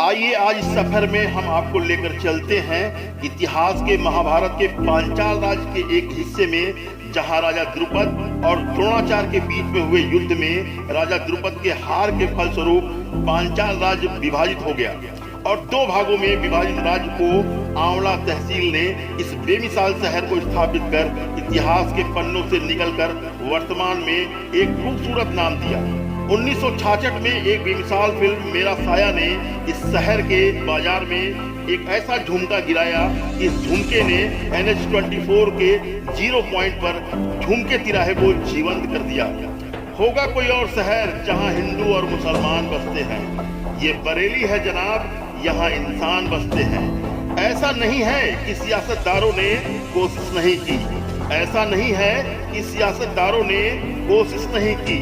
आइए आज इस सफर में हम आपको लेकर चलते हैं इतिहास के महाभारत के पांचाल राज के एक हिस्से में, जहां राजा द्रुपद और द्रोणाचार्य के बीच में हुए युद्ध में राजा द्रुपद के हार के फलस्वरूप पांचाल राज विभाजित हो गया और दो भागों में विभाजित राज्य को आंवला तहसील ने इस बेमिसाल शहर को स्थापित कर इतिहास के पन्नों से निकलकर वर्तमान में एक खूबसूरत नाम दिया। 1966 में एक बेमिसाल फिल्म मेरा साया ने इस शहर के बाजार में एक ऐसा झुमका गिराया कि इस झुमके ने NH24 के 0 पॉइंट पर झुमके तिराहे को जीवंत कर दिया। होगा कोई और शहर जहां हिंदू और मुसलमान बसते हैं, ये बरेली है जनाब, यहाँ इंसान बसते हैं। ऐसा नहीं है कि सियासतदारों ने कोशिश नहीं की, ऐसा नहीं है कि सियासतदारों ने कोशिश नहीं की,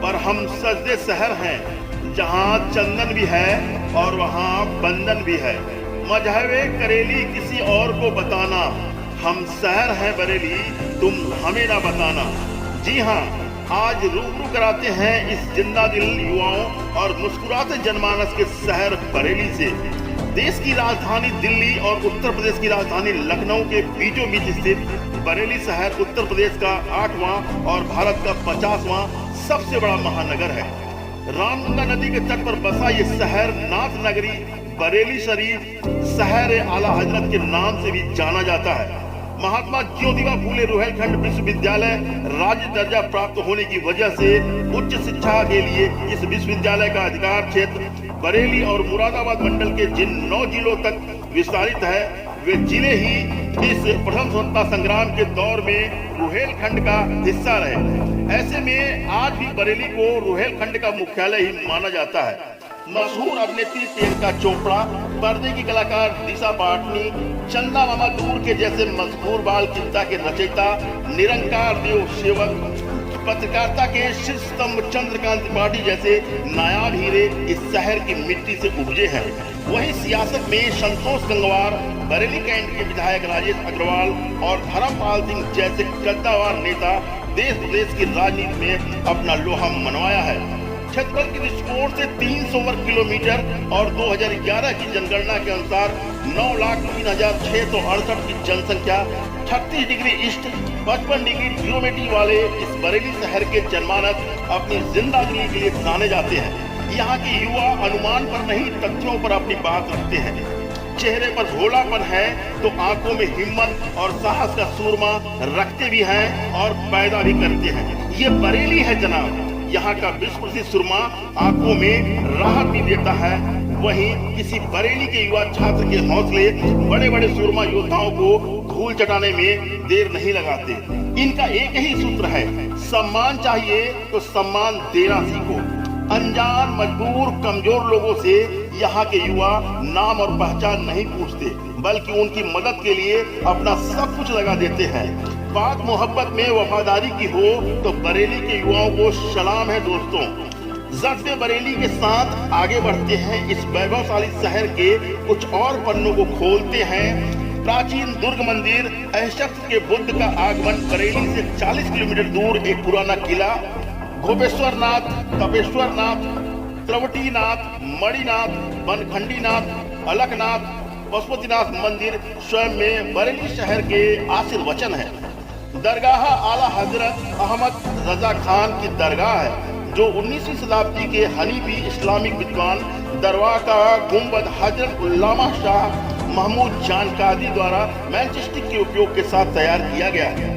पर हम सजदे शहर हैं जहाँ चंदन भी है और वहाँ बंधन भी है। मजहबे करेली किसी और को बताना, हम शहर हैं बरेली, तुम हमें ना बताना। जी हाँ, आज रूबरू कराते हैं इस जिंदा दिल युवाओं और मुस्कुराते जनमानस के शहर बरेली से। देश की राजधानी दिल्ली और उत्तर प्रदेश की राजधानी लखनऊ के बीचों बीच स्थित बरेली शहर उत्तर प्रदेश का 8वां और भारत का 50वां सबसे बड़ा महानगर है। रामगंगा नदी के तट पर बसा ये शहर नाथ नगरी बरेली शरीफ शहर आला हजरत के नाम से भी जाना जाता है। महात्मा ज्योतिबा फूले रुहेलखंड विश्वविद्यालय राज्य दर्जा प्राप्त होने की वजह से उच्च शिक्षा के लिए इस विश्वविद्यालय का अधिकार क्षेत्र बरेली और मुरादाबाद मंडल के जिन 9 जिलों तक विस्तारित है, वे जिले ही इस प्रथम स्वतंत्रता संग्राम के दौर में रुहेलखंड का हिस्सा रहे। ऐसे में आज भी बरेली को रुहेलखंड का मुख्यालय ही माना जाता है। मशहूर अभिनेत्री प्रियंका चोपड़ा, पर्दे की कलाकार दिशा पाटनी, चंदा मामा दूर के जैसे मशहूर बाल किस्सा के रचयिता, निरंकार देव सेवक, पत्रकारिता के शीर्ष स्तंभ चंद्रकांत त्रिपाठी जैसे नायाब हीरे इस शहर की मिट्टी से उपजे हैं। वहीं सियासत में संतोष गंगवार, बरेली कैंट के विधायक राजेश अग्रवाल और धर्मपाल सिंह जैसे कद्दावर नेता देश प्रदेश की राजनीति में अपना लोहा मनवाया है। क्षेत्रफल के दृष्टिकोण से 300 वर्ग किलोमीटर और 2011 की जनगणना के अनुसार 9,03,668 की जनसंख्या, 36 डिग्री ईस्ट 55 डिग्री ह्यूमिडिटी वाले इस बरेली शहर के जनमानस अपनी जिंदगी के लिए जाने जाते हैं। यहाँ के युवा अनुमान पर नहीं तथ्यों पर अपनी बात रखते हैं। चेहरे पर भोलापन है तो आंखों में हिम्मत और साहस का सूरमा रखते भी हैं और पैदा भी करते हैं। ये बरेली है जनाब, यहाँ का विश्व प्रसिद्ध सुरमा आंखों में राहत भी देता है। वहीं किसी बरेली के युवा छात्र के हौसले बड़े बड़े सुरमा योद्धाओं को धूल चटाने में देर नहीं लगाते। इनका एक ही सूत्र है, सम्मान चाहिए तो सम्मान देना सीखो। अनजान, मजबूर, कमजोर लोगों से यहाँ के युवा नाम और पहचान नहीं पूछते, बल्कि उनकी मदद के लिए अपना सब कुछ लगा देते हैं। बात मोहब्बत में वफादारी की हो तो बरेली के युवाओं को सलाम है दोस्तों। जज्बे बरेली के साथ आगे बढ़ते हैं, इस वैभवशाली शहर के कुछ और पन्नों को खोलते हैं। प्राचीन दुर्ग मंदिर, अहिंसक के बुद्ध का आगमन, बरेली से 40 किलोमीटर दूर एक पुराना किला, गोपेश्वरनाथ, तपेश्वरनाथ, त्रवटीनाथ, मणिनाथ, बनखंडीनाथ, अलकनाथ, पशुपतिनाथ मंदिर स्वयं में बरेली शहर के आशीर्वचन है। दरगाह आला हजरत अहमद रजा खान की दरगाह है, जो 19वीं शताब्दी के हनीफी इस्लामिक विद्वान दरवाह का गुंबद हजरत उल्लामा शाह महमूद जानकादी द्वारा मैनचिस्टिक के उपयोग के साथ तैयार किया गया है।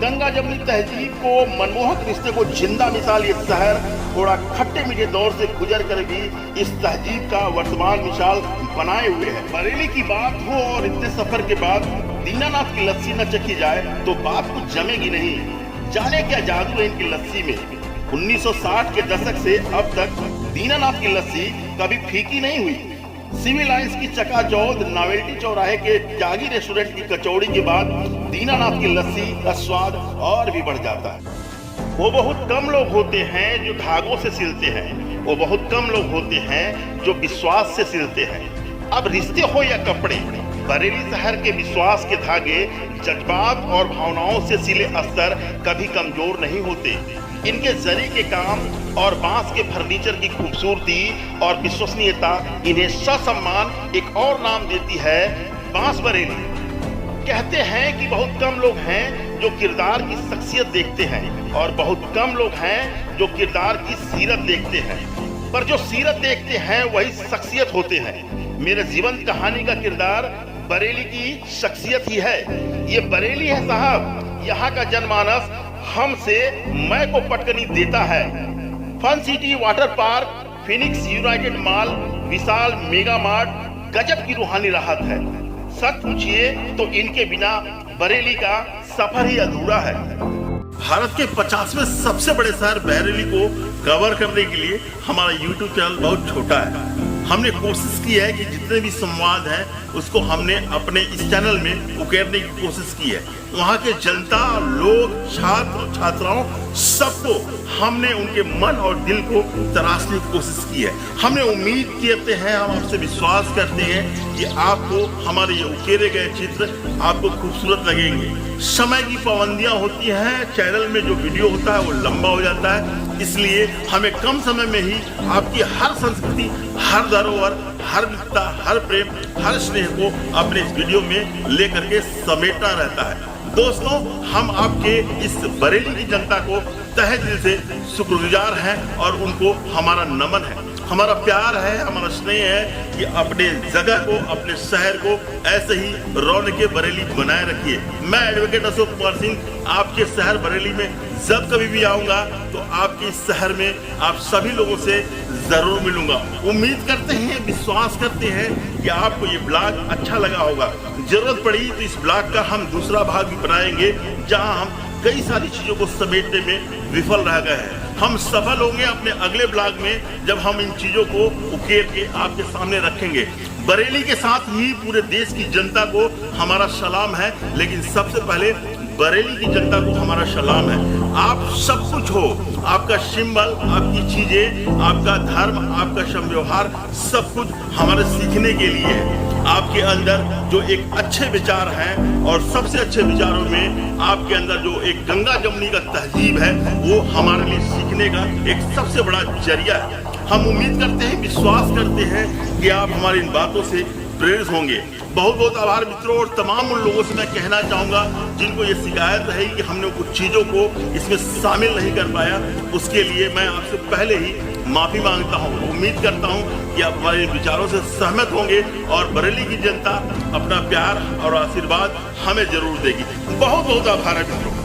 गंगा जमुनी तहजीब को मनमोहक रिश्ते को जिंदा मिसाल ये शहर थोड़ा खट्टे मीठे दौर से गुजर कर भी इस तहजीब का वर्तमान मिसाल बनाए हुए है। बरेली की बात हो और इतने सफर के बाद दीनानाथ की लस्सी न चखी जाए तो बात कुछ जमेगी नहीं। जाने क्या जादू है इनकी लस्सी में। 1960 के दशक से अब तक दीनानाथ की लस्सी कभी फीकी नहीं हुई। सिविल लाइंस की चकाचौंध नोवेल्टी चौराहे के त्यागी रेस्टोरेंट की कचौड़ी के बाद दीनानाथ की लस्सी का स्वाद और भी बढ़ जाता है। वो बहुत कम लोग होते हैं जो धागों से सिलते हैं, वो बहुत कम लोग होते हैं जो विश्वास से सिलते हैं। अब रिश्ते हो या कपड़े, बरेली शहर के विश्वास के धागे जज्बात और भावनाओं से सिले अस्तर कभी कमजोर नहीं होते। इनके जरी के काम और बांस के फर्नीचर की खूबसूरती और विश्वसनीयता इन्हें ससम्मान एक और नाम देती है, बांस बरेली। कहते हैं कि बहुत कम लोग हैं जो किरदार की शख्सियत देखते हैं और बहुत कम लोग हैं जो किरदार की सीरत देखते हैं, पर जो सीरत देखते हैं वही शख्सियत होते हैं। मेरे जीवंत कहानी का किरदार बरेली की शख्सियत ही है। ये बरेली है साहब, यहाँ का जनमानस हमसे मैं को पटकनी देता है। Fun City Water Park, Phoenix United Mall, Vishal Mega Mart गजब की रूहानी राहत है। सच पूछिए तो इनके बिना बरेली का सफर ही अधूरा है। भारत के 50वें सबसे बड़े शहर बरेली को कवर करने के लिए हमारा YouTube चैनल बहुत छोटा है। हमने कोशिश की है कि जितने भी संवाद हैं उसको हमने अपने इस चैनल में उकेरने की कोशिश की है। वहाँ के जनता, लोग, छात्र, छात्राओं सबको हमने उनके मन और दिल को तराशने की कोशिश की है। हमने उम्मीद करते हैं, हम आपसे विश्वास करते हैं कि आपको हमारे ये उकेरे गए चित्र आपको खूबसूरत लगेंगे। समय की पाबंदियां होती हैं, चैनल में जो वीडियो होता है वो लंबा हो जाता है, इसलिए हमें कम समय में ही आपकी हर संस्कृति, हर धरोहर, हर विविधता, हर प्रेम, हर स्नेह को अपने इस वीडियो में लेकर के समेटना रहता है। दोस्तों, हम आपके इस बरेली की जनता को तहे दिल से शुक्रगुजार हैं और उनको हमारा नमन है, हमारा प्यार है, हमारा स्नेह है कि अपने जगह को, अपने शहर को ऐसे ही रौनक बरेली बनाए रखिए। मैं एडवोकेट अशोक कुमार सिंह आपके शहर बरेली में जब कभी भी आऊंगा तो आपके इस शहर में आप सभी लोगों से जरूर मिलूंगा। उम्मीद करते हैं, विश्वास करते हैं कि आपको ये ब्लॉग अच्छा लगा होगा। जरूरत पड़ी तो इस ब्लॉग का हम दूसरा भाग भी बनाएंगे जहां हम कई सारी चीजों को समेटने में विफल रह गए हैं। हम सफल होंगे अपने अगले ब्लॉग में जब हम इन चीजों को उकेर के आपके सामने रखेंगे। बरेली के साथ ही पूरे देश की जनता को हमारा सलाम है, लेकिन सबसे पहले बरेली की जनता को हमारा सलाम है। आप सब कुछ हो, आपका सिंबल, आपकी चीजें, आपका धर्म, आपका सम व्यवहार, सब कुछ हमारे सीखने के लिए है। आपके अंदर जो एक अच्छे विचार हैं और सबसे अच्छे विचारों में आपके अंदर जो एक गंगा जमुनी का तहजीब है वो हमारे लिए सीखने का एक सबसे बड़ा जरिया है। हम उम्मीद करते हैं, विश्वास करते हैं कि आप हमारी इन बातों से प्रेरित होंगे। बहुत बहुत आभार मित्रों, और तमाम उन लोगों से मैं कहना चाहूँगा जिनको ये शिकायत रही कि हमने कुछ चीज़ों को इसमें शामिल नहीं कर पाया, उसके लिए मैं आपसे पहले ही माफ़ी मांगता हूँ। उम्मीद करता हूँ कि आप हमारे विचारों से सहमत होंगे और बरेली की जनता अपना प्यार और आशीर्वाद हमें जरूर देगी। बहुत बहुत आभार है मित्रों।